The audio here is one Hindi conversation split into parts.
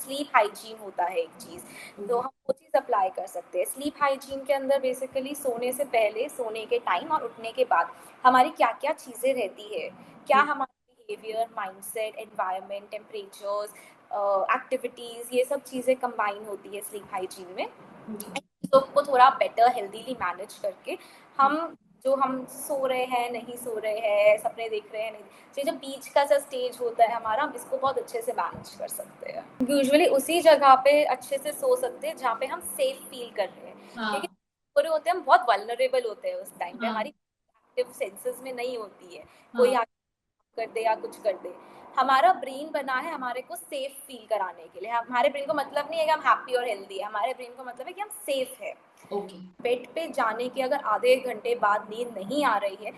स्लीप हाइजीन होता है एक चीज़, तो हम वो चीज़ अप्लाई कर सकते हैं। स्लीप हाइजीन के अंदर बेसिकली सोने से पहले, सोने के टाइम और उठने के बाद हमारी क्या-क्या चीज़ें रहती है, क्या हमारा behaviour, mindset, environment, temperatures, activities, ये सब चीज़ें कंबाइन होती है स्लीप हाइजीन में। चीज़ों को थोड़ा बेटर हेल्दीली मैनेज करके हम सो रहे हैं, नहीं सो रहे हैं, सपने देख रहे हैं, नहीं, ये जो बीच का सा स्टेज होता है हमारा, हम इसको बहुत अच्छे से मैनेज कर सकते हैं। यूजुअली उसी जगह पे अच्छे से सो सकते हैं जहाँ पे हम सेफ फील कर रहे हैं, क्योंकि सो रहे होते हैं हम, बहुत वल्नरेबल होते हैं उस टाइम पे, हमारी एक्टिव सेंसेस में नहीं होती है, कोई कर दे या कुछ कर दे। हमारा ब्रेन बना है हमारे को सेफ फील कराने के लिए। हमारे ब्रेन को मतलब नहीं है कि हम हैप्पी और हेल्दी है, हमारे ब्रेन को मतलब है कि हम सेफ है। बेड पे जाने के अगर आधे एक घंटे बाद नींद नहीं आ रही है,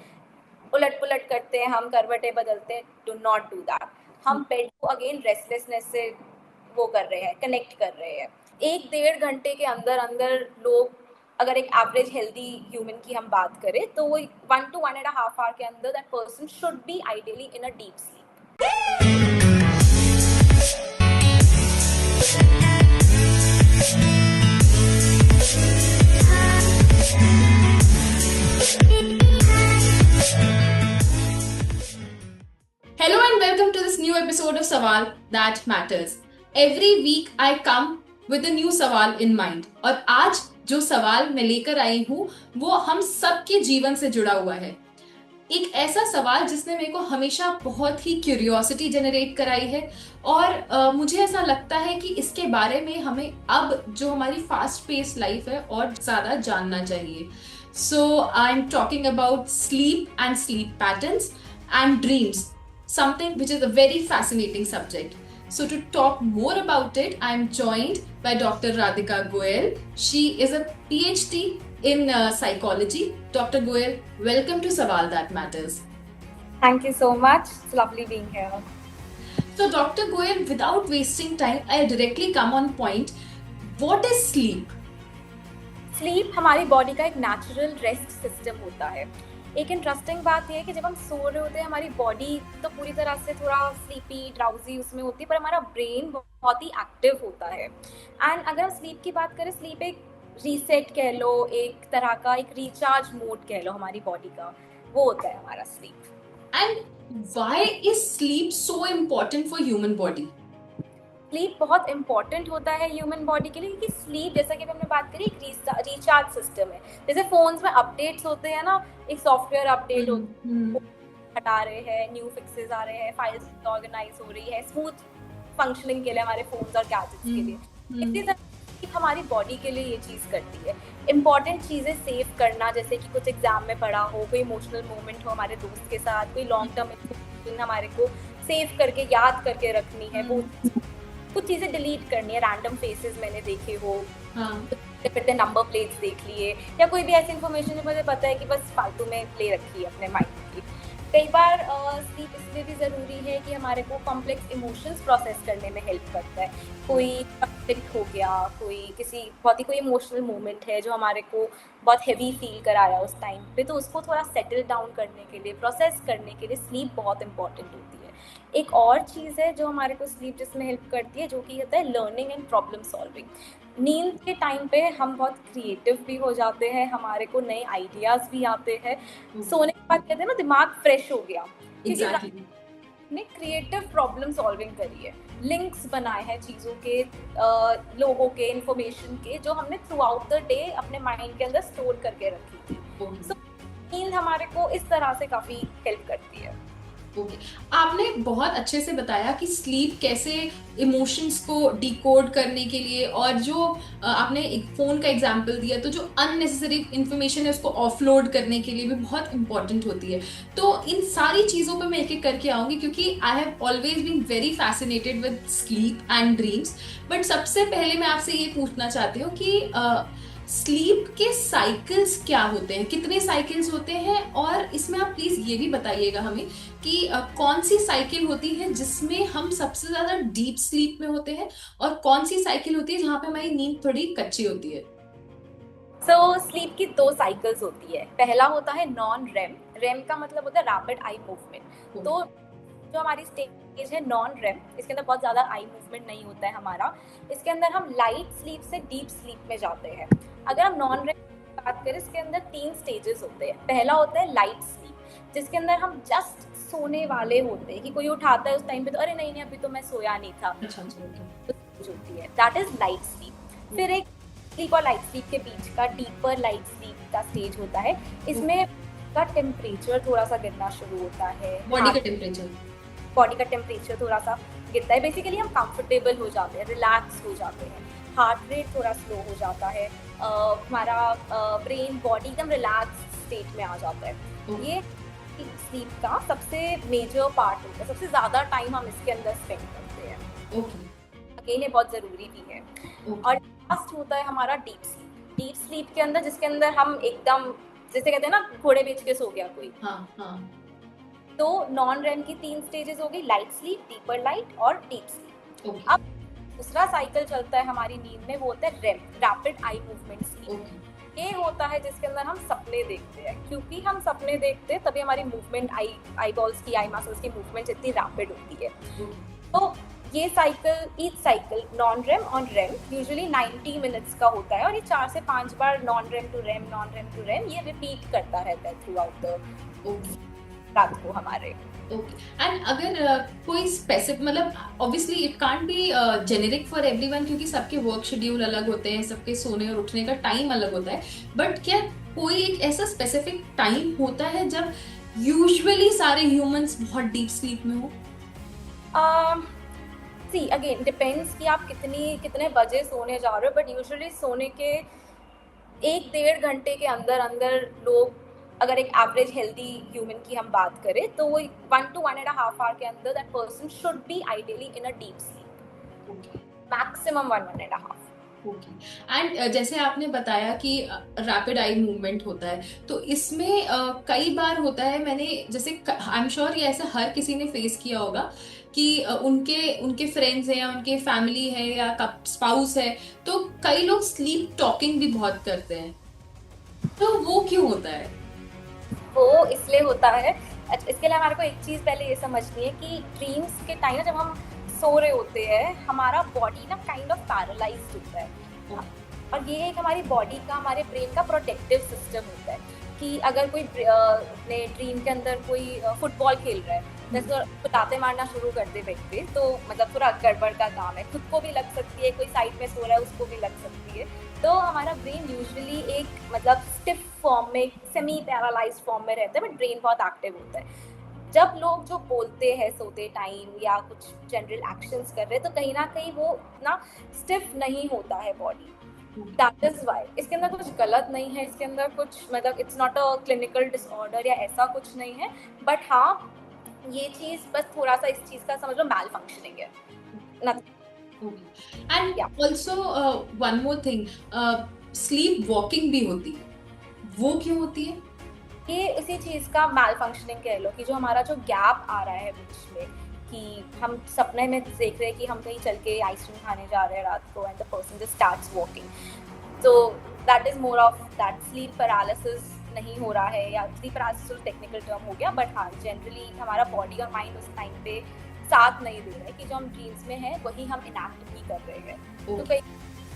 उलट पुलट करते हैं हम, करवटें बदलते हैं, डू नॉट डू दैट। हम बेड को अगेन रेस्टलेसनेस से वो कर रहे हैं, कनेक्ट कर रहे हैं। 1-1.5 घंटे के अंदर अंदर लोग, अगर एक एवरेज हेल्दी ह्यूमन की हम बात करें, तो वो 1 to 1.5 आवर के अंदर that person should be ideally in a deep sleep. Hello and welcome to this new episode of Sawal That Matters. Every week I come with a new सवाल in mind. और आज जो सवाल मैं लेकर आई हूँ वो हम सबके जीवन से जुड़ा हुआ है। एक ऐसा सवाल जिसने मेरे को हमेशा बहुत ही क्यूरियोसिटी जनरेट कराई है और मुझे ऐसा लगता है कि इसके बारे में हमें अब जो हमारी फास्ट पेस लाइफ है और ज़्यादा जानना चाहिए। So I am talking about sleep and sleep patterns and dreams, something which is a very fascinating subject. So to talk more about it, I am joined by Dr. Radhika Goel. She is a PhD in psychology. Dr. Goel, welcome to Sawal That Matters. Thank you so much. It's lovely being here. So Dr. Goel, without wasting time, I'll directly come on point. What is sleep? Sleep हमारी बॉडी का एक नेचुरल रेस्ट सिस्टम होता है। एक इंटरेस्टिंग बात यह है कि जब हम सो रहे होते हैं, हमारी बॉडी तो पूरी तरह से थोड़ा स्लीपी, ड्राउजी उसमें होती है, पर हमारा ब्रेन बहुत ही एक्टिव होता है। एंड अगर हम स्लीप की बात करें, स्लीप एक रीसेट कह लो, एक तरह का एक रिचार्ज मोड कह लो हमारी बॉडी का, वो होता है हमारा sleep. And why is sleep so important for human body? Sleep बहुत इंपॉर्टेंट होता है ह्यूमन बॉडी के लिए, क्योंकि स्लीप, जैसा कि हमने बात करी, एक रिचार्ज सिस्टम है। जैसे फोन्स में अपडेट्स होते हैं ना, एक सॉफ्टवेयर अपडेट होता है, हटा रहे हैं, न्यू फिक्सेस आ रहे हैं, फाइल्स ऑर्गेनाइज हो रही है स्मूथ फंक्शनिंग के लिए हमारे फोन्स और गैजेट्स के लिए। इसी तरह हमारी बॉडी के लिए ये चीज़ करती है, इंपॉर्टेंट चीज़ें सेव करना, जैसे कि कुछ एग्जाम में पढ़ा हो, कोई इमोशनल मोमेंट हो हमारे दोस्त के साथ, कोई लॉन्ग टर्म इन्फॉर्मेशन हमारे को सेव करके याद करके रखनी है, वो कुछ चीज़ें डिलीट करनी है, रैंडम फेसेस मैंने देखे हो, फिर नंबर प्लेट्स देख लिए, या कोई भी ऐसी इन्फॉर्मेशन जो मुझे पता है कि बस फालतू में ले रखी है अपने माइंड की। कई बार स्लीप इसलिए भी ज़रूरी है कि हमारे को कॉम्प्लेक्स इमोशंस प्रोसेस करने में हेल्प करता है। कोई कॉन्फ्लिक्ट हो गया, कोई किसी बहुत ही कोई इमोशनल मोमेंट है जो हमारे को बहुत हैवी फील कराया उस टाइम पे, तो उसको थोड़ा सेटल डाउन करने के लिए, प्रोसेस करने के लिए स्लीप बहुत इंपॉर्टेंट होती है। एक और चीज़ है जो हमारे को स्लीप जिसमें हेल्प करती है, जो कि होता है लर्निंग एंड प्रॉब्लम सॉल्विंग। नींद के टाइम पे हम बहुत क्रिएटिव भी हो जाते हैं, हमारे को नए आइडियाज़ भी आते हैं। सोने के बाद कहते हैं ना, दिमाग फ्रेश हो गया, Exactly. ने क्रिएटिव प्रॉब्लम सॉल्विंग करी है, लिंक्स बनाए हैं चीज़ों के, लोगों के, इंफॉर्मेशन के, जो हमने थ्रू आउट द डे अपने माइंड के अंदर स्टोर करके रखी थी। सो नींद हमारे को इस तरह से काफ़ी हेल्प करती है। ओके, आपने बहुत अच्छे से बताया कि स्लीप कैसे इमोशंस को डिकोड करने के लिए, और जो आपने एक फ़ोन का एग्जांपल दिया, तो जो अननेसेसरी इन्फॉर्मेशन है उसको ऑफलोड करने के लिए भी बहुत इंपॉर्टेंट होती है। तो इन सारी चीज़ों पे मैं एक एक करके आऊँगी, क्योंकि I have always been very fascinated with sleep and dreams. But सबसे पहले मैं आपसे ये पूछना चाहती हूँ कि स्लीप के साइकिल्स क्या होते हैं, कितने साइकिल्स होते हैं, और इसमें आप प्लीज ये भी बताइएगा हमें कि कौन सी साइकिल होती है जिसमें हम सबसे ज्यादा डीप स्लीप में होते हैं, और कौन सी साइकिल होती है जहाँ पे हमारी नींद थोड़ी कच्ची होती है। स्लीप की 2 साइकिल्स होती है। पहला होता है नॉन रेम। रेम का मतलब होता है रैपिड आई मूवमेंट। तो जो हमारी स्टेट स्टेज है नॉन रेम, इसके अंदर बहुत ज़्यादा आई मूवमेंट नहीं होता है हमारा। इसके अंदर हम लाइट स्लीप से डीप स्लीप में जाते हैं। अगर हम नॉन रेम की बात करें, इसके अंदर 3 स्टेजेस होते हैं। पहला होता है लाइट स्लीप, जिसके अंदर हम जस्ट सोने वाले होते हैं, कि कोई उठाता है उस टाइम पे तो अरे नहीं नहीं अभी तो मैं सोया नहीं था, होती है, दैट इज लाइट स्लीप। फिर एक स्लीप और लाइट स्लीप के बीच का डीपर लाइट स्लीप का स्टेज होता है। इसमें का टेम्परेचर थोड़ा सा गिरना शुरू होता है, बॉडी का टेम्परेचर थोड़ा सा गिरता है। बेसिकली हम कंफर्टेबल हो जाते हैं, रिलैक्स हो जाते हैं, हार्ट रेट थोड़ा स्लो हो जाता है, हमारा ब्रेन बॉडी एकदम रिलैक्स स्टेट में आ जाता है। ये स्लीप का सबसे मेजर पार्ट होता है, सबसे ज़्यादा टाइम हम इसके अंदर स्पेंड करते हैं। अगेन ये बहुत ज़रूरी भी है। और लास्ट होता है हमारा डीप स्लीप। डीप स्लीप के अंदर, जिसके अंदर हम एकदम, जैसे कहते हैं ना घोड़े बेच के सो गया कोई, तो नॉन रेम की 3 स्टेजेस हो गई, लाइट स्लीप, डीपर लाइट और डीप स्लीप। अब दूसरा साइकिल चलता है हमारी नींद में, वो होता है REM, rapid eye movement sleep. ये होता है जिसके अंदर हम सपने देखते हैं। क्योंकि हम सपने देखते हैं तभी हमारी मूवमेंट, आई बॉल्स की, आई मसल्स की मूवमेंट इतनी रैपिड होती है। तो ये cycle, each cycle non REM और रेम यूजुअली 90 मिनट्स का होता है, और ये 4 से 5 बार non REM to REM, non REM to REM, ये रिपीट करता रहता है थ्रू आउट द रात को हमारे। एंड अगर कोई स्पेसिफिक, मतलब obviously it can't be generic for everyone, क्योंकि सबके वर्क शेड्यूल अलग होते हैं, सबके सोने और उठने का टाइम अलग होता है, बट क्या कोई एक ऐसा स्पेसिफिक टाइम होता है जब यूजुअली सारे ह्यूमंस बहुत डीप स्लीप में हो? सी अगेन डिपेंड्स कि आप कितने बजे सोने जा रहे हो, बट यूजुअली सोने के 1-1.5 घंटे के अंदर अंदर लोग, अगर एक एवरेज हेल्दी ह्यूमन की हम बात करें, तो वो 1 to 1.5 आवर के अंदर that person should be ideally in a deep sleep, maximum 1-1.5। And जैसे आपने बताया कि रैपिड आई मूवमेंट होता है, तो इसमें कई बार होता है, मैंने जैसे आई एम श्योर ये ऐसा हर किसी ने फेस किया होगा कि उनके फ्रेंड्स हैं या उनके फैमिली है या स्पाउस है, तो कई लोग स्लीप टॉकिंग भी बहुत करते हैं, तो वो क्यों होता है? वो इसलिए होता है, इसके लिए हमारे को एक चीज़ पहले ये समझनी है कि ड्रीम्स के टाइम जब हम सो रहे होते हैं, हमारा बॉडी ना काइंड ऑफ पैरालाइज्ड होता है, और ये एक हमारी बॉडी का, हमारे ब्रेन का प्रोटेक्टिव सिस्टम होता है कि अगर कोई अपने ड्रीम के अंदर कोई फुटबॉल खेल रहा है, जैसे तो लाते मारना शुरू कर दे बेड पे, तो मतलब थोड़ा गड़बड़ का काम है, खुद को भी लग सकती है, कोई साइड में सो रहा है उसको भी लग सकती है। तो हमारा ब्रेन यूजुअली एक मतलब स्टिफ फॉर्म में, सेमी पैरालाइज्ड फॉर्म में रहता है, बट ब्रेन बहुत एक्टिव होता है। जब लोग जो बोलते हैं सोते टाइम या कुछ जनरल एक्शंस कर रहे हैं, तो कहीं ना कहीं वो ना स्टिफ नहीं होता है बॉडी, दैट इज वाई। इसके अंदर कुछ गलत नहीं है, इसके अंदर कुछ मतलब it's not a clinical disorder या ऐसा कुछ नहीं है, बट हाँ ये चीज बस थोड़ा सा इस चीज का समझ लो मैल फंक्शनिंग है, nothing. And also one more thing, sleep walking भी होती है, वो क्यों होती है? ये इसी चीज का मैल फंक्शनिंग कह लो, कि जो हमारा जो गैप आ रहा है बीच में, कि हम सपने में देख रहे हैं कि हम कहीं चल के आइसक्रीम खाने जा रहे हैं रात को, and the person just starts walking, तो that is more of that sleep paralysis नहीं हो रहा है, या स्लीप पैरालिसिस टेक्निकल टर्म हो गया, बट हाँ जनरली हमारा बॉडी और माइंड उस टाइम पे साथ नहीं दे रहा है, कि जो हम ड्रीम्स में है वही हम इनैक्ट भी कर रहे हैं। तो कई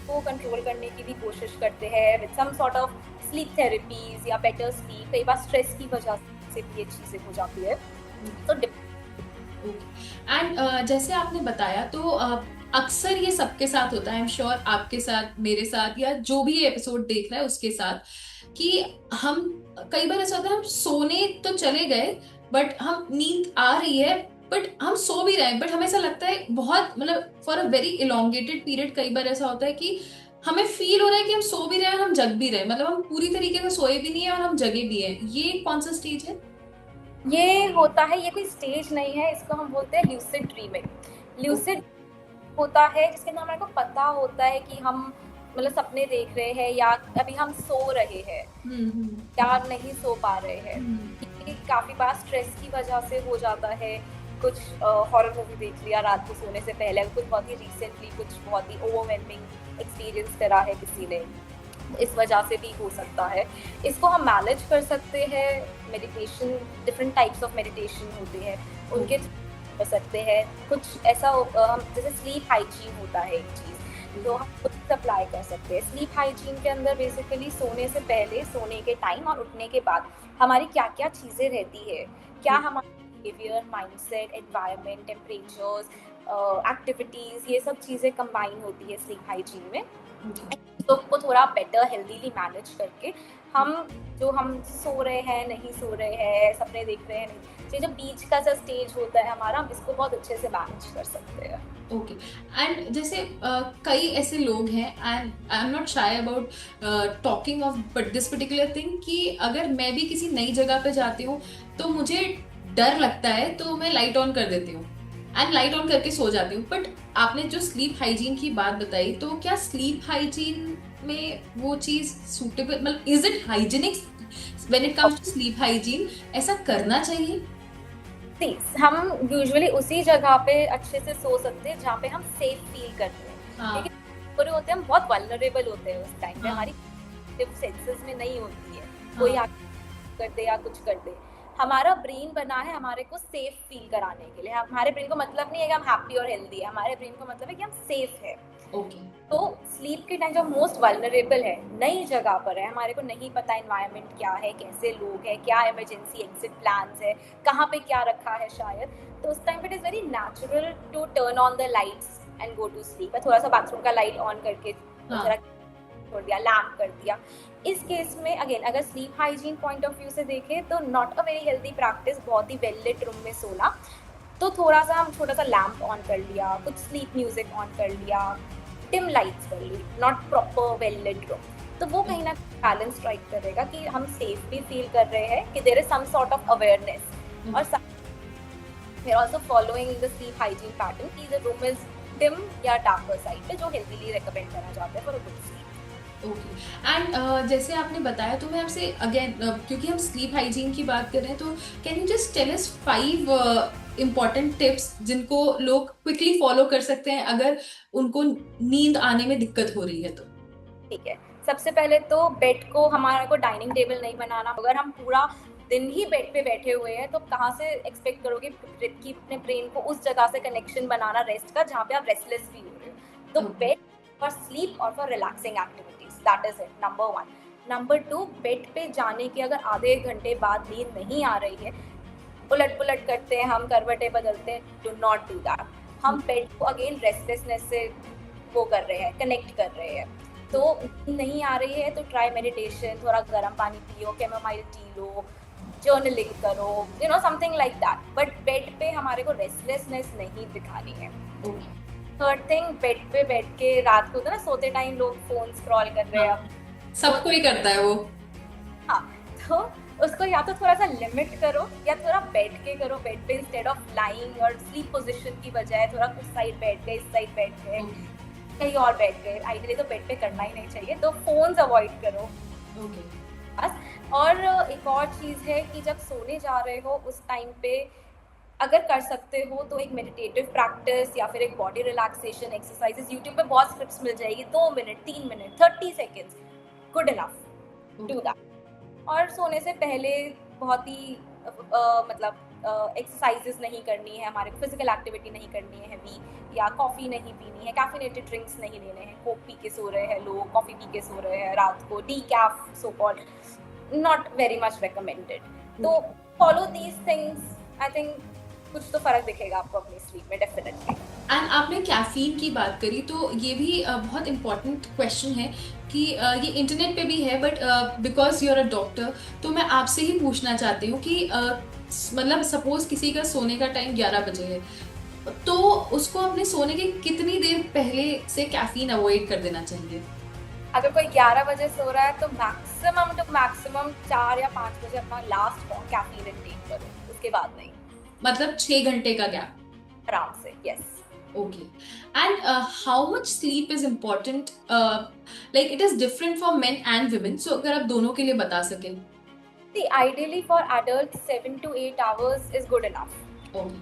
को कंट्रोल करने की भी कोशिश करते हैं with some sort of sleep therapies या बेटर स्लीप। कई बार स्ट्रेस की वजह से भी ये चीज़ें हो जाती है। तो एंड जैसे आपने बताया, तो अक्सर ये सबके साथ होता है, आई एम श्योर आपके साथ, मेरे साथ, या जो भी ये एपिसोड देख रहा है उसके साथ, कि हम कई बार ऐसा होता है, हम सोने तो चले गए बट हम नींद आ रही है, बट हम सो भी रहे हैं, बट हमें ऐसा लगता है बहुत, मतलब for a very elongated period कई बार ऐसा होता है कि हमें फील हो रहा है कि हम सो भी रहे हैं, हम जग भी रहे हैं, मतलब हम पूरी तरीके से सोए भी नहीं है और हम जगे भी हैं। ये कौन सा स्टेज है? ये होता है, ये कोई स्टेज नहीं है, इसको हम बोलते हैं ल्यूसिड ड्रीमिंग। ल्यूसिड होता है जिसके अंदर हमारे को पता होता है कि हम मतलब सपने देख रहे हैं, या अभी हम सो रहे हैं या नहीं सो पा रहे हैं। काफी बार स्ट्रेस की वजह से हो जाता है, कुछ हॉरर मूवी देख लिया रात को सोने से पहले, कुछ बहुत ही रिसेंटली कुछ बहुत ही ओवरवेलमिंग एक्सपीरियंस करा है किसी ने, इस वजह से भी हो सकता है। इसको हम मैनेज कर सकते हैं, meditation, different types of meditation होते हैं, उनके कर सकते हैं। कुछ ऐसा हम जैसे स्लीप हाइजीन होता है एक चीज़, तो हम खुद अप्लाई कर सकते हैं। स्लीप हाइजीन के अंदर बेसिकली सोने से पहले, सोने के टाइम और उठने के बाद हमारी क्या-क्या चीज़ें रहती है, क्या हमारा behaviour, mindset, environment, temperatures, activities, ये सब चीज़ें कंबाइन होती है स्लीप हाइजीन में। तो को थोड़ा बेटर हेल्दीली मैनेज करके हम सो रहे हैं, नहीं सो रहे हैं, सपने देख रहे हैं, नहीं, ये जो बीच का सा स्टेज होता है हमारा, हम इसको बहुत अच्छे से मैनेज कर सकते हैं। ओके। एंड जैसे कई ऐसे लोग हैं, and I am not shy about talking of but this particular thing, कि अगर मैं भी किसी नई जगह पे जाती हूँ तो मुझे डर लगता है, तो मैं लाइट ऑन कर देती हूँ एंड लाइट ऑन करके सो जाती हूँ। बट आपने जो स्लीप हाइजीन की बात बताई, तो क्या स्लीप हाइजीन में वो चीज सूटेबल, मतलब is it hygienic when it comes to sleep hygiene? ऐसा करना चाहिए? हम यूजुअली उसी जगह पे अच्छे से सो सकते हैं जहाँ पे हम सेफ फील करते हैं। हाँ, लेकिन पूरे होते हैं, हम बहुत वल्नरेबल होते हैं उस टाइम पे, हाँ, हमारी सेंसेस में नहीं होती है, कोई हाँ, आके कर दे या कुछ कर दे। हमारा ब्रेन बना है हमारे को सेफ फील कराने के लिए। हमारे ब्रेन को मतलब नहीं है कि हम हैप्पी और हेल्दी है, हमारे ब्रेन को मतलब है कि हम सेफ है। ओके, तो स्लीप के टाइम जब मोस्ट वल्नरेबल है, नई जगह पर है, हमारे को नहीं पता एनवायरनमेंट क्या है, कैसे लोग हैं, क्या इमरजेंसी एग्जिट प्लान्स है, कहाँ पे क्या रखा है शायद, तो उस टाइम पे it is very natural to turn on the lights and go to sleep. थोड़ा सा बाथरूम का लाइट ऑन करके हाँ, जरा छोड़ दिया, लैम्प कर दिया। इस केस में अगेन अगर sleep hygiene point of view से देखें तो not a very healthy practice बहुत ही वेल लिट रूम में सोना। तो थोड़ा सा हम छोटा सा लैम्प ऑन कर लिया, कुछ स्लीप म्यूजिक ऑन कर लिया, डिम लाइट्स कर ली, not proper well lit room. तो वो कहीं ना कहीं बैलेंस स्ट्राइक करेगा कि हम सेफ भी फील कर रहे हैं, कि there is some sort of awareness, और we are also following the sleep hygiene pattern कि द रूम इज डिम या डार्कर साइड पे, जो हेल्दीली रिकमेंड करना चाहते हैं for a good sleep. Okay. And जैसे आपने बताया, तो मैं आपसे अगेन, क्योंकि हम स्लीप हाइजीन की बात कर रहे हैं, तो can you just tell us 5 important tips जिनको लोग क्विकली फॉलो कर सकते हैं अगर उनको नींद आने में दिक्कत हो रही है तो? ठीक है, सबसे पहले तो बेड को हमारा को डाइनिंग टेबल नहीं बनाना। अगर हम पूरा दिन ही बेड पे बैठे हुए हैं तो कहाँ से एक्सपेक्ट करोगे कि अपने ब्रेन को उस जगह से कनेक्शन बनाना रेस्ट का जहाँ पे आप रेस्टलेस फील हो रहे हो। तो ओके, बेड फॉर स्लीप और for relaxing activities, that is it, number 1। Number 2, bed पे जाने के अगर आधे एक घंटे बाद नींद नहीं आ रही है, उलट पुलट करते हैं हम, करवटें बदलते हैं, डू नॉट डू दैट। हम बेड को अगेन रेस्टलेसनेस से वो कर रहे हैं, कनेक्ट कर रहे हैं। तो नहीं आ रही है तो ट्राई मेडिटेशन, थोड़ा गर्म पानी पियो, कैमोमाइल टी लो, जर्नलिंग करो, you know something like that. But bed पे हमारे को रेस्टलेसनेस नहीं दिखानी है। ओके, थर्ड थिंग, बेड पे बैठ के रात को, तो ना सोते टाइम लोग फोन स्क्रॉल कर रहे हाँ, हैं अब, सब कोई करता है वो। हाँ, तो उसको या तो थोड़ा सा लिमिट करो या थोड़ा बैठ के करो बेड पे, इंस्टेड ऑफ लाइंग और स्लीप पोजीशन की बजाय थोड़ा कुछ साइड बैठ गए, इस साइड बैठ गए, ओके, कहीं और बैठ गए। आइडियली तो बेड पे करना ही नहीं चाहिए, तो फोन्स अवॉइड करो ओके, बस। और एक और चीज़ है कि जब सोने जा रहे हो उस टाइम पे अगर कर सकते हो तो एक मेडिटेटिव प्रैक्टिस या फिर एक बॉडी रिलैक्सेशन एक्सरसाइजेस, यूट्यूब पे बहुत स्क्रिप्ट्स मिल जाएगी, 2 minute, 3 minute, 30 seconds, good enough, do that. और सोने से पहले बहुत ही मतलब एक्सरसाइजेस नहीं करनी है, हमारे फिजिकल एक्टिविटी नहीं करनी है हैवी, या कॉफ़ी नहीं पीनी है, कैफिनेटेड ड्रिंक्स नहीं लेने हैं। कोक पी के सो रहे हैं लोग, कॉफ़ी पी के सो रहे हैं रात को, decaf so called, not very much recommended. तो follow these things, I think कुछ तो फर्क दिखेगा आपको अपनी स्लीप में डेफिनेटली। एंड आपने कैफीन की बात करी, तो ये भी बहुत इंपॉर्टेंट क्वेश्चन है कि ये इंटरनेट पे भी है, but because you are a doctor, तो मैं आपसे ही पूछना चाहती हूँ कि मतलब सपोज किसी का सोने का टाइम 11 बजे है, तो उसको अपने सोने के कितनी देर पहले से कैफीन अवॉइड कर देना चाहिए? अगर कोई 11 बजे सो रहा है तो मैक्सिमम टू मैक्सिमम 4 या 5 बजे अपना लास्ट कैफीन इंटेक करो, उसके बाद नहीं, मतलब 6 घंटे का गैप? आराम से, yes. Okay. And how much sleep is important? Like it is different for men and women. So अगर आप दोनों के लिए बता सकें. See, ideally for adults 7 to 8 hours is good enough, Okay.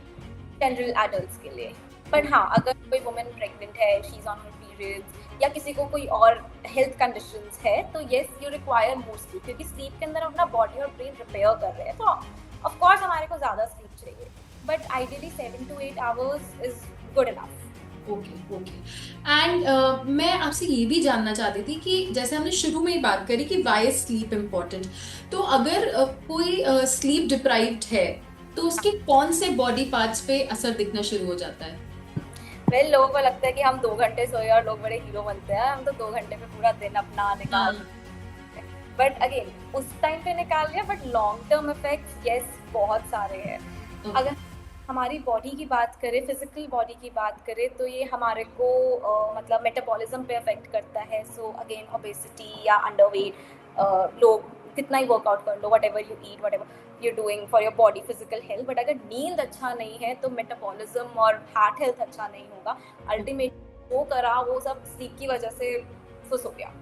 General adults के लिए। बट हाँ, अगर कोई वुमेन प्रेग्नेंट है, she is on her periods, या किसी को कोई और हेल्थ कंडीशंस है, तो yes you require more sleep, क्योंकि स्लीप के अंदर अपना बॉडी और ब्रेन रिपेयर कर रहे हैं, तो ऑफ कोर्स हमारे को ज़्यादा स्लीप चाहिए। but ideally 7 to 8 hours is good enough. Okay okay. And मैं आपसे ये भी जानना चाहती थी कि जैसे हमने शुरू में ही बात करी कि वाई स्लीप इम्पोर्टेंट, तो अगर कोई स्लीप डिप्राइव्ड है तो उसके कौन से बॉडी पार्ट्स पे असर दिखना शुरू हो जाता है? वेल, लोगों को लगता है कि हम 2 घंटे सोए और लोग बड़े हीरो बनते हैं, हम तो 2 घंटे में पूरा दिन अपना निकाल, हाँ। बट अगेन उस टाइम पे निकाल लिया, but long term effects yes बहुत सारे हैं। अगर हमारी बॉडी की बात करें, फिजिकल बॉडी की बात करें, तो ये हमारे को मतलब मेटाबॉलिज्म पे अफेक्ट करता है। सो अगेन ओबेसिटी या अंडरवेट, लोग कितना ही वर्कआउट कर लो, whatever you eat, whatever you doing for your body physical health, but अगर नींद अच्छा नहीं है तो मेटाबॉलिज्म और हार्ट हेल्थ अच्छा नहीं होगा। अल्टीमेटली वो करा वो सब स्लीप की वजह से फुस हो गया।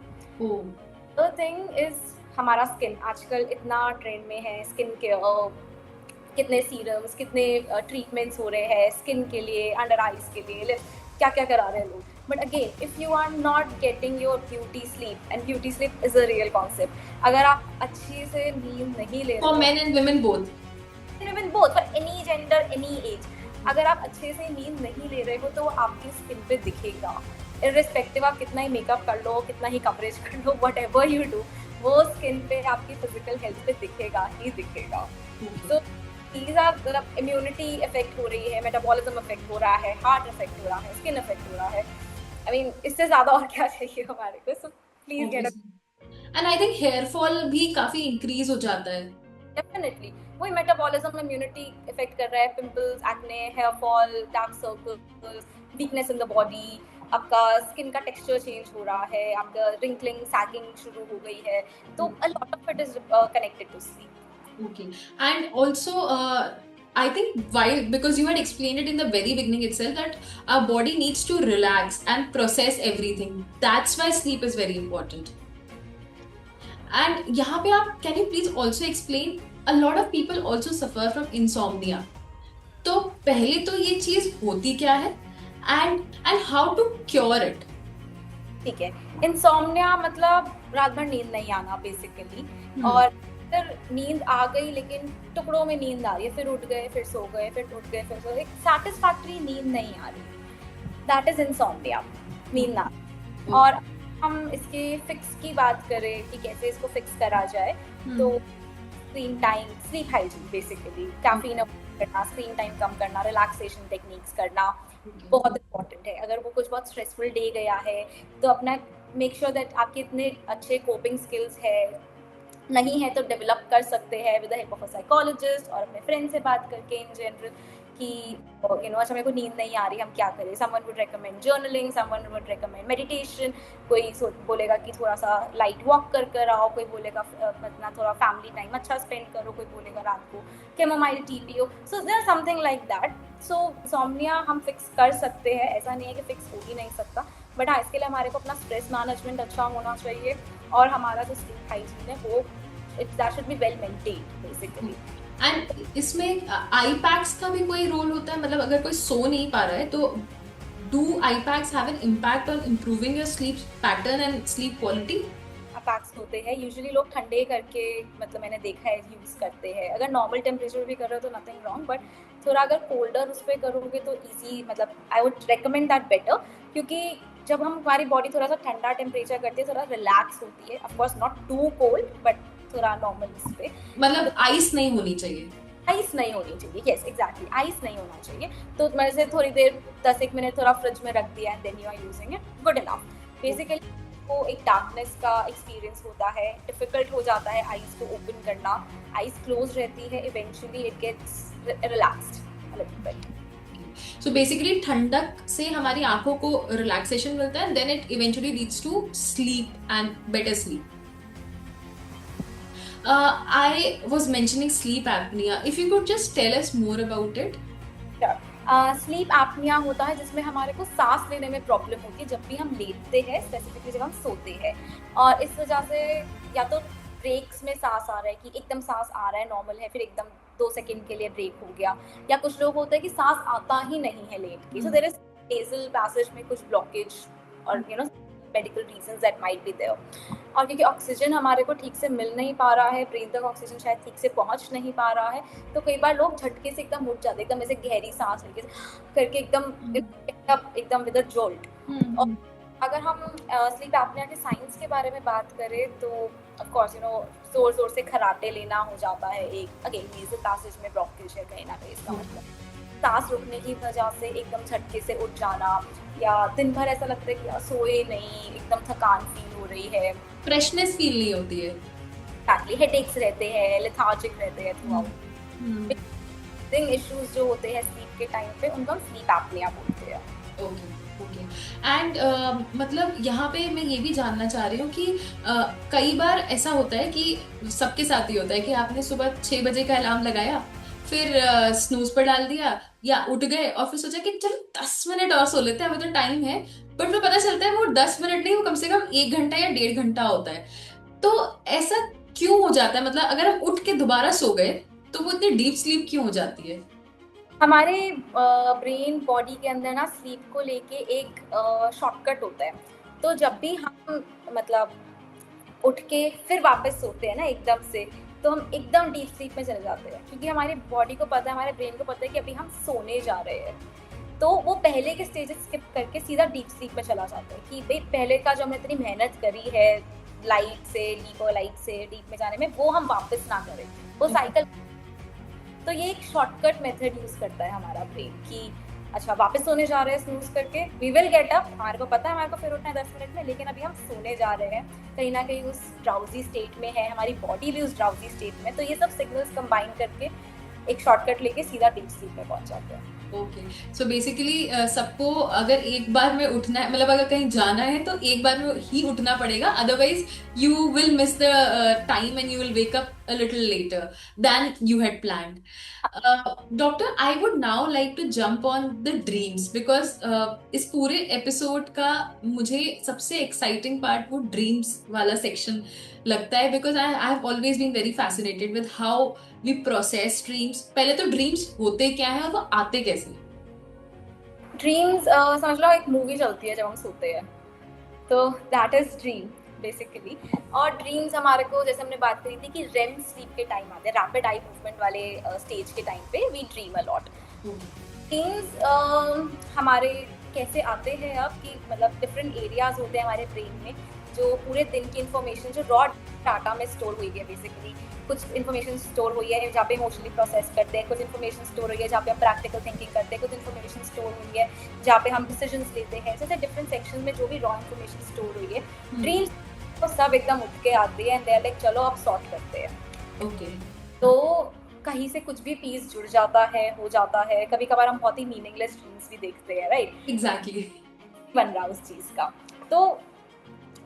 द थिंग इज हमारा स्किन आजकल इतना ट्रेंड में है, स्किन केयर, कितने सीरम्स, कितने ट्रीटमेंट्स हो रहे हैं स्किन के लिए, अंडर आइज के लिए, क्या क्या करा रहे हैं लोग। But again if you are not getting your beauty sleep, and beauty sleep is a real concept, अगर आप अच्छे से नींद नहीं ले रहे for men and women both, even both, for any gender, any age, अगर आप अच्छे से नींद नहीं ले रहे हो तो वो आपकी स्किन पे दिखेगा। इररिस्पेक्टिव आप कितना ही मेकअप कर लो, कितना ही कवरेज कर लो, वट एवर यू डू, वो स्किन पे आपकी फिजिकल हेल्थ पे दिखेगा ही दिखेगा। तो these are, मतलब इम्यूनिटी इफेक्ट हो रही है, मेटाबॉलिज्म इफेक्ट हो रहा है, हार्ट इफेक्ट हो रहा है, स्किन इफेक्ट हो रहा है। आई मीन इससे ज्यादा और क्या चाहिए हमारे को? So please get and I think hair fall भी काफी इंक्रीज हो जाता है। डेफिनेटली वही मेटाबॉलिज्म इम्यूनिटी इफेक्ट कर रहा है। Pimples, acne, hair fall, dark circles, weakness in the body, आपका स्किन का टेक्सचर चेंज हो रहा है, आपका रिंकलिंग, सैगिंग शुरू हो गई है। तो a lot of it is connected to sleep. Okay. And also, I think while, because you had explained it in the very beginning itself, that our body needs to relax and process everything. That's why sleep is very important. And यहाँ पे आप, can you please also explain, a lot of people also suffer from insomnia. तो पहले तो ये चीज होती क्या है and how to cure it? ठीक है, इंसोम्निया मतलब रात भर नींद नहीं आना बेसिकली, और फिर नींद आ गई लेकिन टुकड़ों में नींद आ रही है, फिर उठ गए, फिर सो गए, फिर उठ गए, फिर सो गए, एक सैटिस्फैक्टरी नींद नहीं आ रही, दैट इज इंसोम्निया, नींद ना। और हम इसके फिक्स की बात करें कि कैसे इसको फिक्स करा जाए, तो screen time, sleep hygiene basically, caffeine avoid करना, स्क्रीन टाइम कम करना, रिलैक्सेशन टेक्निक्स करना बहुत इंपॉर्टेंट है। अगर वो कुछ बहुत स्ट्रेसफुल डे गया है तो अपना मेक श्योर दैट आपके इतने अच्छे कोपिंग स्किल्स है, नहीं है तो डेवलप कर सकते हैं with the help of a psychologist, और अपने फ्रेंड से बात करके इन जनरल कि अच्छा मेरे को नींद नहीं आ रही, हम क्या करें। Someone would recommend journaling, someone would recommend meditation, कोई बोलेगा कि थोड़ा सा लाइट वॉक कर आओ, कोई बोलेगा अपना थोड़ा फैमिली टाइम अच्छा स्पेंड करो, कोई बोलेगा रात को कैमोमाइल टी पियो। So there something like that. So insomnia हम फिक्स कर सकते हैं, ऐसा नहीं है कि फिक्स हो ही नहीं सकता, बट हाँ इसके लिए हमारे को अपना स्ट्रेस मैनेजमेंट अच्छा होना चाहिए, और हमारा जो स्लीप हाइजीन है वो that should be well maintained basically. And इसमें आई पैक्स का भी कोई रोल होता है? मतलब अगर कोई सो नहीं पा रहा है तो do I PACS have an impact on improving your sleep pattern and sleep quality? PACS होते हैं यूजुअली लोग ठंडे करके, मतलब मैंने देखा है यूज़ करते हैं। अगर नॉर्मल टेम्परेचर भी कर रहे हो तो नथिंग रॉन्ग, बट थोड़ा अगर कोल्डर उस पर करोगे तो ईजी, मतलब I would recommend that better, क्योंकि जब हम हमारी बॉडी थोड़ा सा ठंडा टेम्परेचर करती है थोड़ा रिलैक्स होती है। Of course not too cold but थोड़ा नॉर्मल इस पे, मतलब आइस नहीं होनी चाहिए। आइस नहीं होनी चाहिए, यस एग्जैक्टली, आइस नहीं होना चाहिए। तो मैं से थोड़ी देर 10-1 मिनट थोड़ा फ्रिज में रख दिया and then you are using it, good enough. Basically वो एक डार्कनेस का एक्सपीरियंस होता है, डिफिकल्ट हो जाता है आइज को ओपन करना, आइज क्लोज रहती है, eventually it gets relaxed a little bit. So basically ठंडक से हमारी आंखों को रिलैक्सेशन मिलता है, then it eventually leads to sleep and better sleep. I was mentioning sleep apnea. If you could just tell us more about it. Sleep apnoea होता है जिसमें हमारे को सांस लेने में प्रॉब्लम होती है जब भी हम लेटते हैं, स्पेसिफिकली जब हम सोते हैं, और इस वजह से या तो ब्रेक्स में सांस आ रहा है कि एकदम सांस आ रहा है नॉर्मल है, फिर एकदम 2 सेकंड के लिए ब्रेक हो गया, या कुछ लोग होते हैं कि सांस आता ही नहीं है लेट के, so there is nasal passage में कुछ ब्लॉकेज और medical reasons that might be there. और क्योंकि ऑक्सीजन हमारे को ठीक से मिल नहीं पा रहा है, ब्रेन तक ऑक्सीजन शायद ठीक से पहुंच नहीं पा रहा है, तो कई बार लोग झटके से एकदम उठ जाते हैं, एकदम ऐसे गहरी सांस लेके करके एकदम विद अ जोल्ट। और अगर हम स्लीप एपनिया के साइंस के बारे में बात करें तो ऑफ कोर्स जोर जोर से खराटे लेना हो जाता है एक, अगेन नेजल पैसेज में ब्रोंकाइटिस कहीं ना कहीं इसका मतलब सांस रुकने की वजह से एकदम झटके से उठ जाना, या दिन भर ऐसा लगता है कि यार सोए नहीं, एकदम थकान फील हो रही है, फ्रेशनेस फील नहीं होती है, एक्चुअली हेडेक्स रहते हैं, लेथार्जिक रहते हैं थ्रू आउट। ब्रीथिंग इश्यूज जो होते हैं स्लीप के टाइम पे उनको हम स्लीप एपनिया बोलते हैं। Okay okay. एंड मतलब यहाँ पे मैं ये भी जानना चाह रही हूँ कि कई बार ऐसा होता है कि सबके साथ ही होता है कि आपने सुबह 6 बजे का अलार्म लगाया, फिर स्नूज पर डाल दिया या उठ गए और फिर सोचा कि चलो 10 मिनट और सो लेते हैं, अभी तो टाइम है, बट फिर पता चलता है वो 10 मिनट नहीं, वो कम से कम 1 घंटा या 1.5 घंटा होता है। तो ऐसा क्यों हो जाता है? मतलब अगर हम उठ के दोबारा सो गए तो वो इतनी डीप स्लीप क्यों हो जाती है? हमारे ब्रेन बॉडी के अंदर ना स्लीप को लेके एक शॉर्टकट होता है। तो जब भी हम मतलब उठ के फिर वापस सोते हैं ना एकदम से, तो हम एकदम डीप स्लीप में चले जाते हैं, क्योंकि हमारी बॉडी को पता है, हमारे ब्रेन को पता है कि अभी हम सोने जा रहे हैं। तो वो पहले के स्टेजेस स्किप करके सीधा डीप स्लीप में चला जाता है कि भाई पहले का जो हमने इतनी मेहनत करी है लाइट से डीपर लाइट से डीप में जाने में, वो हम वापस ना करें, वो साइकिल। तो ये एक शॉर्टकट मेथड यूज करता है हमारा ब्रेन कि अच्छा वापस सोने जा रहे हैं स्नूज करके, वी विल गेट अप, हमारे को पता है हमारे को फिर उठना है 10 मिनट में, लेकिन अभी हम सोने जा रहे हैं, कहीं ना कहीं उस ड्राउजी स्टेट में है, हमारी बॉडी भी उस ड्राउजी स्टेट में। तो ये सब सिग्नल्स कंबाइन करके एक शॉर्टकट लेके सीधा डीप स्लीप में पहुंच जाते हैं। ओके, सो बेसिकली सबको अगर एक बार में उठना है, मतलब अगर कहीं जाना है तो एक बार में ही उठना पड़ेगा, otherwise you will miss the time and you will wake up a little later than you had planned. Doctor, I would now like to jump on the dreams, because इस पूरे एपिसोड का मुझे सबसे एक्साइटिंग पार्ट वो ड्रीम्स वाला सेक्शन लगता है, because I have always been very fascinated with how we process dreams. पहले तो ड्रीम्स होते क्या है और वो आते कैसे? ड्रीम्स समझ लो एक मूवी चलती है जब हम सोते हैं, तो दैट इज ड्रीम बेसिकली। और ड्रीम्स हमारे को, जैसे हमने बात करी थी कि रेम स्लीप के टाइम आते हैं, रैपिड आई मूवमेंट वाले स्टेज के टाइम पे we dream a lot. Dreams हमारे कैसे आते हैं अब कि मतलब डिफरेंट एरियाज होते हैं हमारे ब्रेन में, जो पूरे दिन की इन्फॉर्मेशन जो रॉ डाटा में स्टोर हुई है, बेसिकली कुछ इन्फॉर्मेशन स्टोर हुई है जहाँ पे इमोशनली प्रोसेस करते हैं, कुछ इन्फॉर्मेशन स्टोर हुई है जहाँ पे हम प्रैक्टिकल थिंकिंग करते हैं, कुछ इन्फॉर्मेशन स्टोर हुई है जहाँ पे हम डिसीजंस लेते हैं। जैसे डिफरेंट सेक्शन में जो भी रॉ इन्फॉर्मेशन स्टोर हुई है, ड्रीम्स तो सब एकदम उठ के आती है एंड दे आर लाइक चलो अब सॉर्ट करते हैं। ओके, तो कहीं से कुछ भी पीस जुड़ जाता है, हो जाता है। कभी कभार हम बहुत ही मीनिंगलेस ड्रीम्स भी देखते हैं, राइट? एग्जैक्टली, बन रहा उस चीज का। तो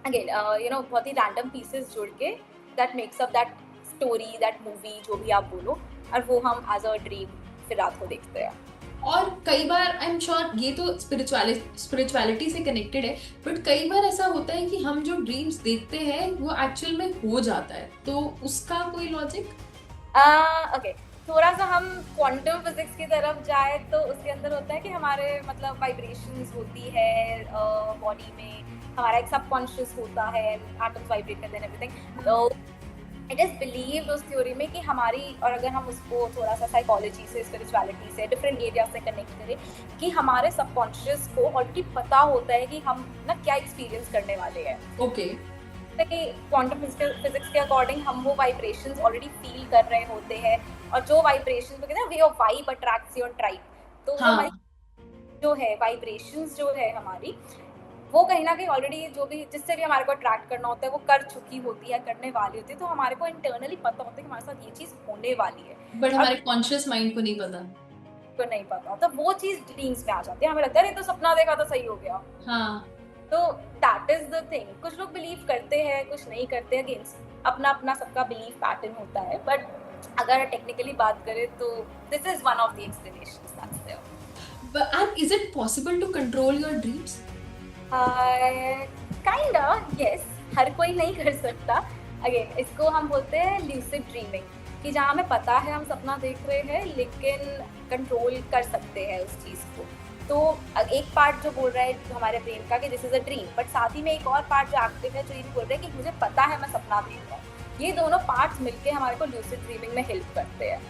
अगेन बहुत ही रैंडम पीसेस जुड़ के that makes up that story, that movie, जो भी आप बोलो, और वो हम एज अ ड्रीम फिर रात को देखते हैं। और कई बार आई एम श्योर ये तो स्पिरिचुअलिटी से कनेक्टेड है, बट कई बार ऐसा होता है कि हम जो ड्रीम्स देखते हैं वो एक्चुअल में हो जाता है, तो उसका कोई लॉजिक? ओके, थोड़ा सा हम क्वांटम फिजिक्स की तरफ जाए तो उसके अंदर होता है कि हमारे मतलब वाइब्रेशंस होती है बॉडी में, हमारा एक सबकॉन्शियस होता है, एटम्स वाइब्रेट करते हैं एवरीथिंग। तो इट इज बिलीव्ड उस थ्योरी में कि हमारी, और अगर हम उसको थोड़ा सा साइकोलॉजी से, स्पिरिचुअलिटी से, डिफरेंट एरिया से कनेक्ट करें, कि हमारे सबकॉन्शियस को ऑलरेडी पता होता है कि हम ना क्या एक्सपीरियंस करने वाले हैं। ओके, कि क्वांटम फिजिक्स के अकॉर्डिंग हम वो वाइब्रेशंस ऑलरेडी फील कर रहे होते हैं, और जो वाइब्रेशंस को कहते हैं way of vibe attracts your tribe. तो वो हमारी जो है वाइब्रेशंस जो है हमारी, वो कहीं ना कहीं ऑलरेडी जो भी जिससे भी हमारे को अट्रैक्ट करना होता है वो कर चुकी होती है, करने वाली होती है। तो हमारे को इंटरनली पता होता है कि हमारे साथ ये चीज होने वाली है, बट हमारे कॉन्शियस माइंड को नहीं पता, को नहीं पता। तो वो चीज ड्रीम्स में आ जाती है, हमें लगता है नहीं तो सपना देखा तो सही हो गया। हाँ, तो दैट इज द थिंग। कुछ लोग बिलीव करते हैं, कुछ नहीं करते, अगेंस्ट अपना अपना सबका बिलीव पैटर्न होता है। बट अगर टैक्निकली बात करें तो this is one of the explanations that's there. And is it possible to control your dreams? Kinda yes, हर कोई नहीं कर सकता। अगेन इसको हम बोलते हैं ल्यूसिड ड्रीमिंग, कि जहाँ हमें पता है हम सपना देख रहे हैं लेकिन कंट्रोल कर सकते हैं उस चीज़ को। तो एक पार्ट जो बोल रहा है हमारे ब्रेन का कि this is a dream, but साथ ही में एक और पार्ट जो एक्टिव है जो ये भी बोल रहा है कि मुझे पता है मैं सपना देख रहा हूँ। ये दोनों पार्ट्स मिलके हमारे को लूसिड ड्रीमिंग में हेल्प करते हैं।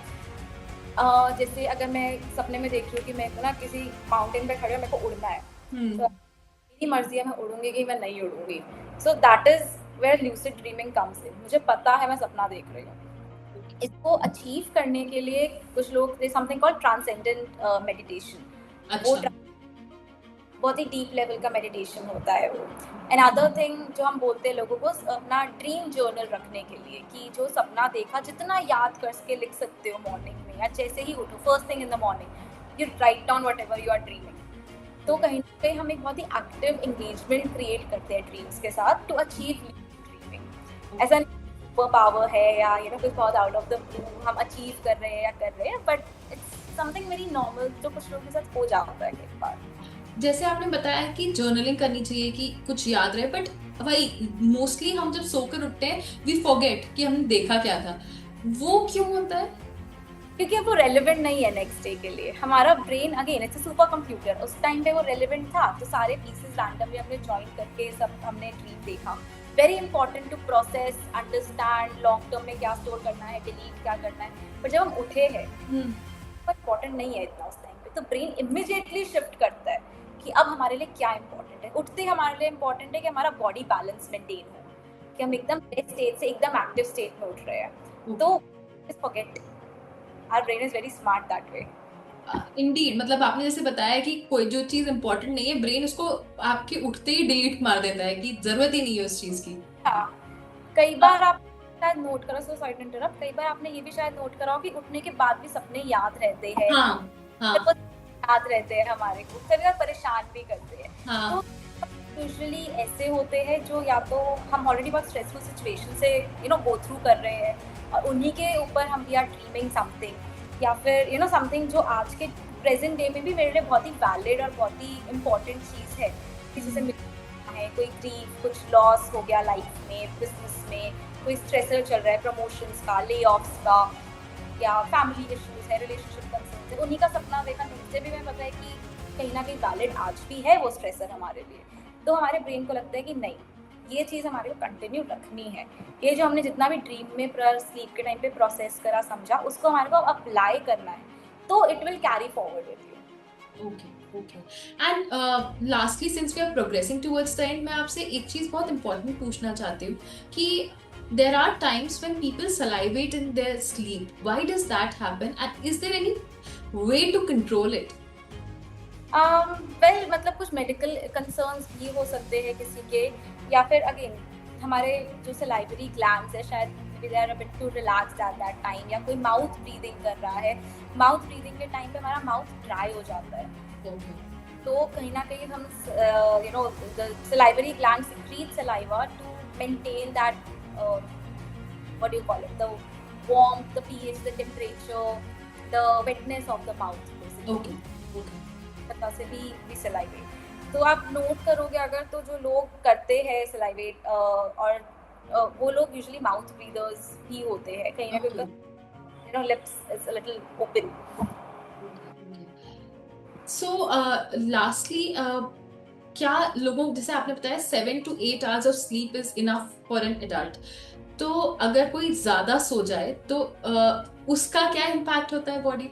जैसे अगर मैं सपने में देख रही हूँ कि मैं ना किसी माउंटेन पे खड़े हूँ, मेरे को उड़ना है, तो मेरी मर्जी है मैं उड़ूंगी कि मैं नहीं उड़ूंगी। So that is where lucid dreaming comes in. मुझे पता है मैं सपना देख रही हूँ। इसको अचीव करने के लिए कुछ लोग समथिंग कॉल्ड ट्रांसेंडेंट मेडिटेशन, वो अच्छा। बहुत ही डीप लेवल का मेडिटेशन होता है वो। एंड अदर थिंग जो हम बोलते हैं लोगों को अपना ड्रीम जर्नल रखने के लिए, कि जो सपना देखा जितना याद करके लिख सकते हो मॉर्निंग में, या जैसे ही उठो first thing in the morning you write down whatever you are dreaming. तो कहीं ना कहीं हम एक बहुत ही एक्टिव एंगेजमेंट क्रिएट करते हैं ड्रीम्स के साथ टू अचीव ड्रीमिंग। ऐसा सुपर पावर है या यू नो कुछ बहुत आउट ऑफ द ब्लू हम अचीव कर रहे हैं या कर रहे हैं, but it's something very normal जो कुछ लोगों के साथ हो जाता है कई बार। जैसे आपने बताया कि जर्नलिंग करनी चाहिए कि कुछ याद रहे, बट भाई मोस्टली हम जब सोकर उठते हैं वी फॉरगेट कि हमने देखा क्या था। वो क्यों होता है? क्योंकि अब वो रेलिवेंट नहीं है नेक्स्ट डे के लिए। हमारा brain again it's a super computer, उस टाइम पे वो रेलिवेंट था तो सारे पीसेस रैंडमली हमने ज्वाइन करके सब हमने ड्रीम देखा। Very important to process understand long term में क्या स्टोर करना है, डिलीट क्या करना है, पर जब हम उठे हैं इंपॉर्टेंट नहीं है इतना उस टाइम पे, तो ब्रेन इमिजिएटली शिफ्ट करता है कि अब हमारे लिए क्या इंपॉर्टेंट है। उठते ही हमारे लिए इंपॉर्टेंट है कि हमारा बॉडी बैलेंस मेंटेन हो, कि हम एकदम डेड स्टेट से एकदम एक्टिव स्टेट में उठ रहे हैं। तो forget, our brain is very smart that way. Indeed, मतलब आपने जैसे बताया कि कोई जो चीज इंपॉर्टेंट नहीं है ब्रेन उसको आपके उठते ही डिलीट मार देता है कि जरूरत ही नहीं है उस चीज की। हाँ, कई बार आप शायद नोट करो, सो सॉरी टू इंटरप्ट, कई बार आपने ये भी शायद नोट करा हो कि उठने के बाद भी सपने याद रहते हैं। हाँ हाँ याद रहते हैं हमारे को, कभी बार परेशान भी करते हैं। हाँ। तो यूजुअली ऐसे होते हैं जो या तो हम ऑलरेडी बहुत स्ट्रेसफुल सिचुएशन से यू नो गो थ्रू कर रहे हैं और उन्हीं के ऊपर हम वी आर ड्रीमिंग समथिंग, या फिर यू नो समथिंग जो आज के प्रेजेंट डे में भी मेरे लिए बहुत ही वैलिड और बहुत ही इम्पोर्टेंट चीज़ है, किसी से मिलना है, कोई ग्रीफ, कुछ लॉस हो गया लाइफ में, बिजनेस में कोई स्ट्रेसर चल रहा है, प्रमोशंस का, ले ऑफ्स का, या फैमिली इश्यूज है, रिलेशनशिप कंसर्न्स है, उन्हीं का सपना देखा मुझसे भी मैं पता है कि कहीं ना कहीं वैलिड आज भी है वो स्ट्रेसर हमारे लिए। तो हमारे ब्रेन को लगता है कि नहीं, ये चीज़ हमारे को कंटिन्यू रखनी है, ये जो हमने जितना भी ड्रीम में स्लीप के टाइम पे प्रोसेस करा समझा उसको हमारे को अप्लाई करना है, तो it will carry forward with you. Okay. And lastly since we are progressing towards the end, मैं आपसे एक चीज बहुत इंपॉर्टेंट पूछना चाहती हूँ कि there are times when people salivate in their sleep. Why does that happen? And is there any way to control it? Well मतलब कुछ मेडिकल कंसर्न्स भी हो सकते हैं किसी के, या फिर अगेन हमारे जो सलाइवरी ग्लैंड्स है शायद they are a bit too relaxed at that time, या कोई माउथ ब्रीदिंग कर रहा है, माउथ ब्रीदिंग के टाइम पे हमारा माउथ ड्राई हो जाता है। तो कहीं ना कहीं हम you know the salivary gland secrete saliva to maintain that what do you call it, the warmth, the pH, the temperature, the wetness of the mouth basically। Okay. पता से भी सलाइवेट, तो आप नोट करोगे अगर, तो जो लोग करते हैं सलाइवेट और वो लोग यूजुअली माउथ ब्रीदर्स ही होते हैं, कहीं ना कहीं you know lips is a little open. So lastly क्या लोगों, जैसे आपने बताया 7 to 8 hours of sleep is enough for an adult, तो अगर कोई ज्यादा सो जाए तो उसका क्या इम्पैक्ट होता है बॉडी?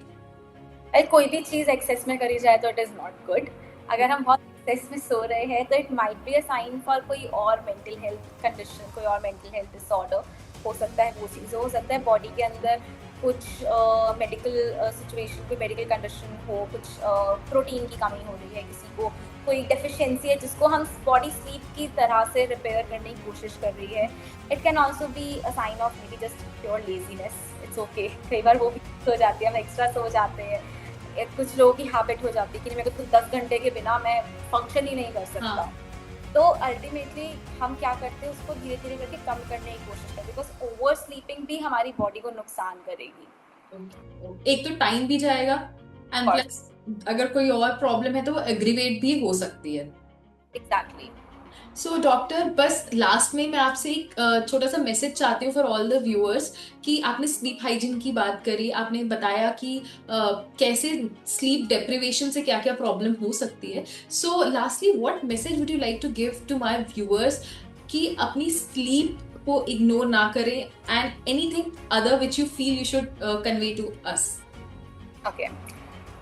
कोई भी चीज़ एक्सेस में करी जाए तो इट इज़ नॉट गुड। अगर हम बहुत एक्सेस में सो रहे हैं तो it might be a sign for कोई और मेंटल हेल्थ कंडीशन, कोई और मेंटल हेल्थ डिसऑर्डर हो सकता है। वो चीज़ हो सकता है बॉडी के अंदर कुछ मेडिकल सिचुएशन, कोई मेडिकल कंडीशन हो, कुछ प्रोटीन की कमी हो रही है किसी को, कोई डेफिशिएंसी है जिसको हम बॉडी स्लीप की तरह से रिपेयर करने की कोशिश कर रही है। It can also be a sign of maybe just pure laziness, it's okay. कई बार वो भी हो जाती है, हम एक्स्ट्रा सो जाते हैं। कुछ लोगों की हैबिट हो जाती है कि मेरे को 10 घंटे के बिना मैं फंक्शन ही नहीं कर सकता। हाँ। तो अल्टीमेटली हम क्या करते हैं, उसको धीरे धीरे करके कम करने की कोशिश करते हैं, बिकॉज ओवर स्लीपिंग भी हमारी बॉडी को नुकसान करेगी। एक तो टाइम भी जाएगा एंड प्लस अगर कोई और प्रॉब्लम है तो वो एग्रीवेट भी हो सकती है। एग्जैक्टली। सो डॉक्टर, बस लास्ट में मैं आपसे एक छोटा सा मैसेज चाहती हूँ फॉर ऑल द व्यूअर्स, कि आपने स्लीप हाइजीन की बात करी, आपने बताया कि कैसे स्लीप डेप्रिवेशन से क्या क्या प्रॉब्लम हो सकती है। So lastly, what message would you like to give to my viewers कि अपनी स्लीप को इग्नोर ना करें, and anything other which you feel you should convey to us? Okay,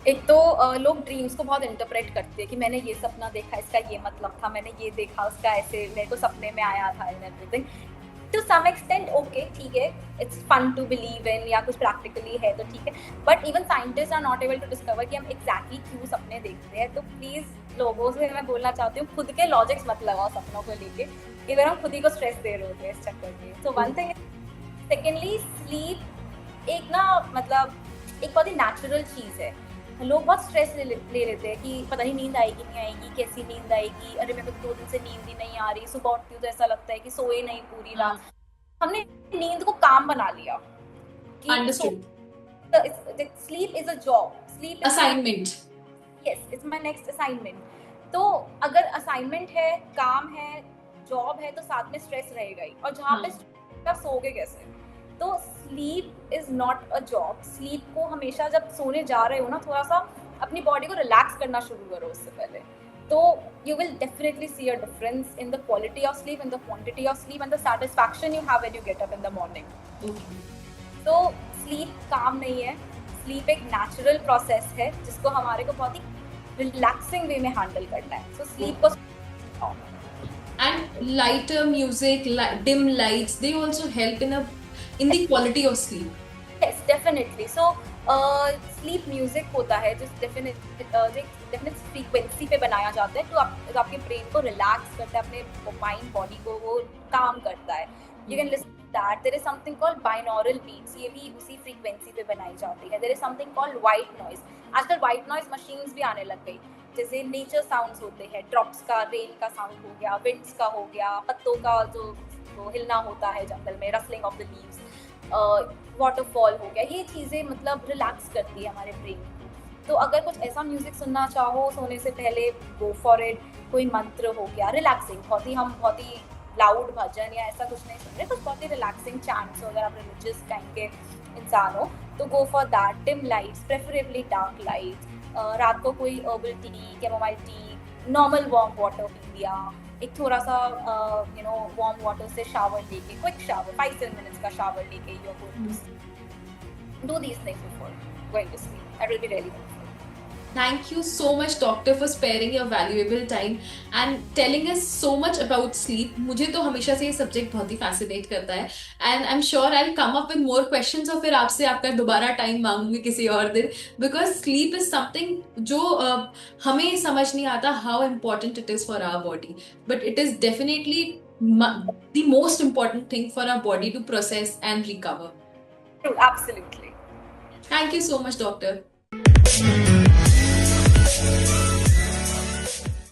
एक तो लोग ड्रीम्स को बहुत इंटरप्रेट करते हैं कि मैंने ये सपना देखा, इसका ये मतलब था, मैंने ये देखा, उसका ऐसे मेरे को सपने में आया था and everything. To some extent okay, ठीक है, it's fun to believe in, या कुछ प्रैक्टिकली है तो ठीक है, but even scientist are not able to discover कि हम एग्जैक्टली क्यों सपने देखते हैं। तो प्लीज लोगों से मैं बोलना चाहती हूँ, खुद के लॉजिक्स मत लगाओ सपनों को लेके, इवन हम खुद ही को स्ट्रेस दे रहे होते हैं इस चक्कर में। So one thing. Secondly, sleep एक ना, मतलब एक बहुत ही नेचुरल चीज़ है। लोग बहुत स्ट्रेस ले लेते हैं कि पता नहीं नींद आएगी नहीं आएगी, कैसी नींद आएगी, अरे मेरे को 2 दिन से नींद ही नहीं आ रही, सुबह उठती हूँ तो ऐसा लगता है कि सोए नहीं पूरी रात। हमने नींद को काम बना लिया कि so, understood. Sleep is a job, sleep is my, assignment. Yes it's my next assignment. तो अगर असाइनमेंट है, काम है, जॉब है, तो साथ में स्ट्रेस रहेगा ही, और जहाँ पे स्ट्रेस सोओगे कैसे? तो sleep is not a job. Sleep को हमेशा जब सोने जा रहे हो ना, थोड़ा सा अपनी बॉडी को रिलैक्स करना शुरू करो उससे पहले, तो you will definitely see a difference in the quality of sleep, in the quantity of sleep, and the satisfaction you have when you get up in the morning. तो स्लीप काम नहीं है, स्लीप एक नेचुरल प्रोसेस है जिसको हमारे को बहुत ही रिलैक्सिंग वे में हैंडल करना है। सो स्लीप को And lighter music, dim lights, they also help in the quality of sleep. yes definitely. So sleep music होता है जो डेफिनेट फ्रीक्वेंसी पे बनाया जाता है, तो आपके ब्रेन को रिलैक्स करता है, अपने माइंड बॉडी को वो काम करता है। You can listen to that. There is something called binaural beats, ये भी उसी फ्रीक्वेंसी पे बनाई जाती है। There is something called white noise. आजकल व्हाइट नॉइज मशीन्स भी आने लग गई, जैसे नेचर साउंड्स होते हैं, ड्रॉप्स का, रेन का साउंड हो गया, विंड्स का हो गया, पत्तों का जो हिलना होता है जंगल में, rustling of the leaves, waterfall हो गया, ये चीज़ें मतलब रिलैक्स करती है हमारे ब्रेन को। तो अगर कुछ ऐसा म्यूजिक सुनना चाहो सोने से पहले, गो फॉर इट। कोई मंत्र हो गया रिलैक्सिंग, बहुत ही लाउड भजन या ऐसा कुछ नहीं सुन रहे, कुछ बहुत ही रिलैक्सिंग चैंट्स हो, अगर आप रिलीजियस काइंड के इंसान हो तो go for that. Dim lights, preferably dark lights. रात को कोई herbal tea, chamomile tea, normal warm water पी लिया, एक थोड़ा सा वार्म वाटर से शावर लेके, क्विक शावर, 5-7 minutes का शावर लेके, you are going to sleep. Do these things before going to sleep, that will be really helpful. Thank you so much, doctor, for sparing your valuable time and telling us so much about sleep. मुझे तो हमेशा से ये सब्जेक्ट बहुत ही फैसिनेट करता है, and I am sure I will come up with more questions, और फिर आपसे आपका दोबारा टाइम मांगूंगी किसी और दिन, बिकॉज स्लीप इज समथिंग जो हमें समझ नहीं आता how important it is for our body, but it is definitely the most important thing for our body to process and recover. True, absolutely. Thank you so much, doctor.